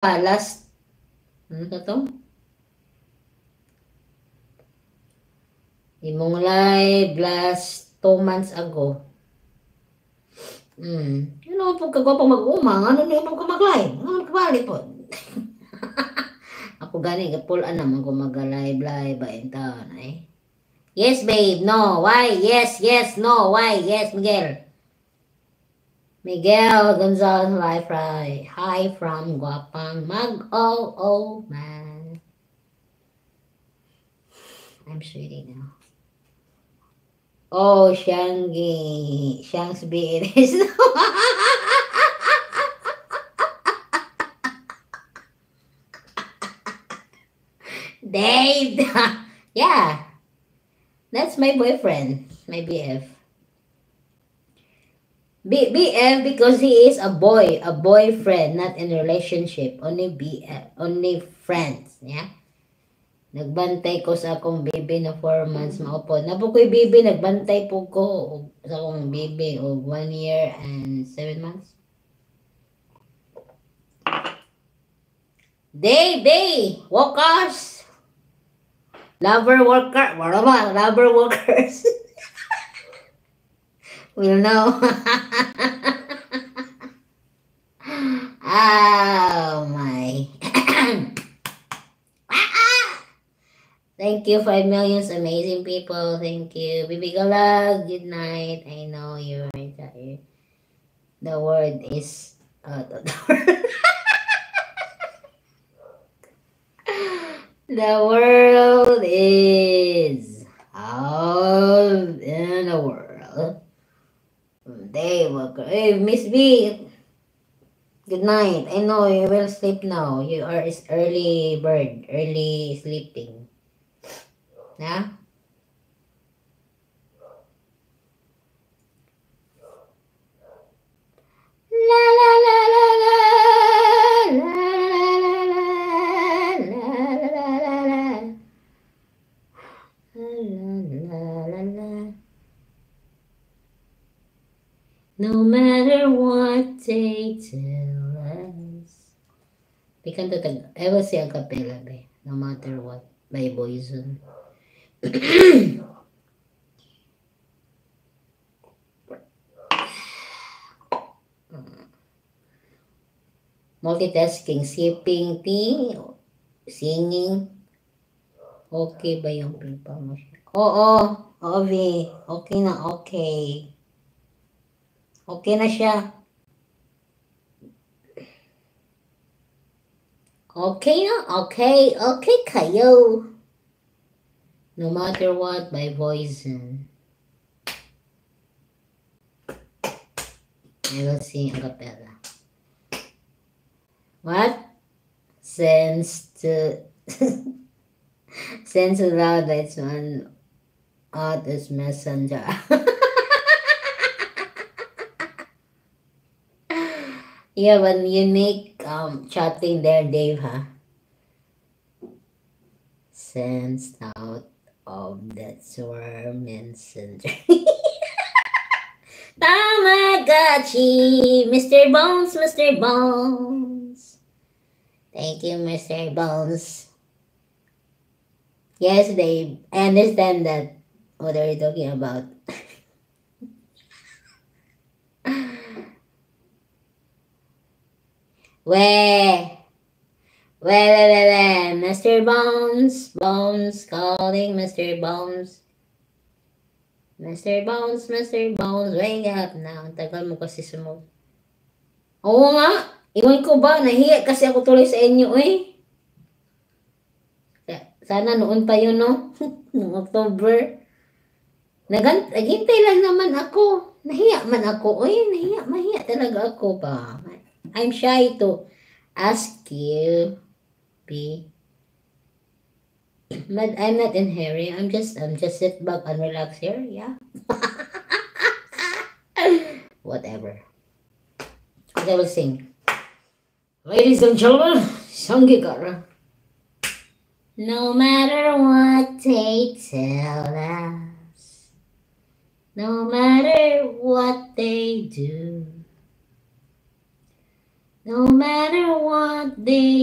last, ano ka to? Imong live last 2 months ago. Ano po kagwapa mag-umang? Ano niyo po ka mag-live? Ano kabali po? Ako gani, kapulan naman ko mag-live ba in town, eh? Yes, babe. No. Why? Yes, yes. No. Why? Yes, Miguel. Miguel Gonzalez Live Hi from Guapang Mag-oh, man. I'm sweating now. Oh, Shangs Beatriz. Dave. Yeah. That's my boyfriend. My BF. BF because he is a boyfriend, not in a relationship. Only BF, only friends. Yeah. Nagbantay ko sa akong baby na 4 months maupod. Napo ko'y baby, nagbantay po ko sa akong baby o 1 year and 7 months. Day, walkers. Lover worker. Wala ba? Lover workers. We'll know. Oh my. Thank you, 5 million amazing people. Thank you. Bibi Galag, good night. I know you're tired. The word is the world is out in the world. They will. Hey, Miss B. Good night. I know you will sleep now. You are early bird, early sleeping. Yeah? La la la la la la la la la. No matter what they tell us. Pikan to tag. I will say a cappella be. No matter what. By Boyzone. Multitasking, sipping tea, singing. Okay ba yung pipa mo siya? Oo, Ovi. Okay na, okay. Okay na siya. Okay na, okay. Okay kayo. No matter what, by Boyzone. I will sing a cappella. What? Sense to loud that's one out as messenger. You have a unique chatting there, Dave, huh? Sensed out of that swarm messenger. Tamagotchi, Mr. Bones, Mr. Bones. Thank you, Mr. Bones. Yes, Dave. I understand that. What are you talking about? Where? Mr. Bones. Bones calling Mr. Bones. Mr. Bones, Mr. Bones, wake up now. Tagal mo kasi sumog. Oo nga. Iwan ko ba? Nahiya kasi ako tuloy sa inyo eh. Sana noon pa yun, no? Noong October. Naghintay lang naman ako. Nahiya man ako. Uy, mahiya talaga ako ba? I'm shy to ask you, B. But I'm not in hurry. I'm just sit back and relax here. Yeah. Whatever. Okay, I will sing. Ladies and gentlemen, Sanggigara. No matter what they tell us, no matter what they do, No matter what they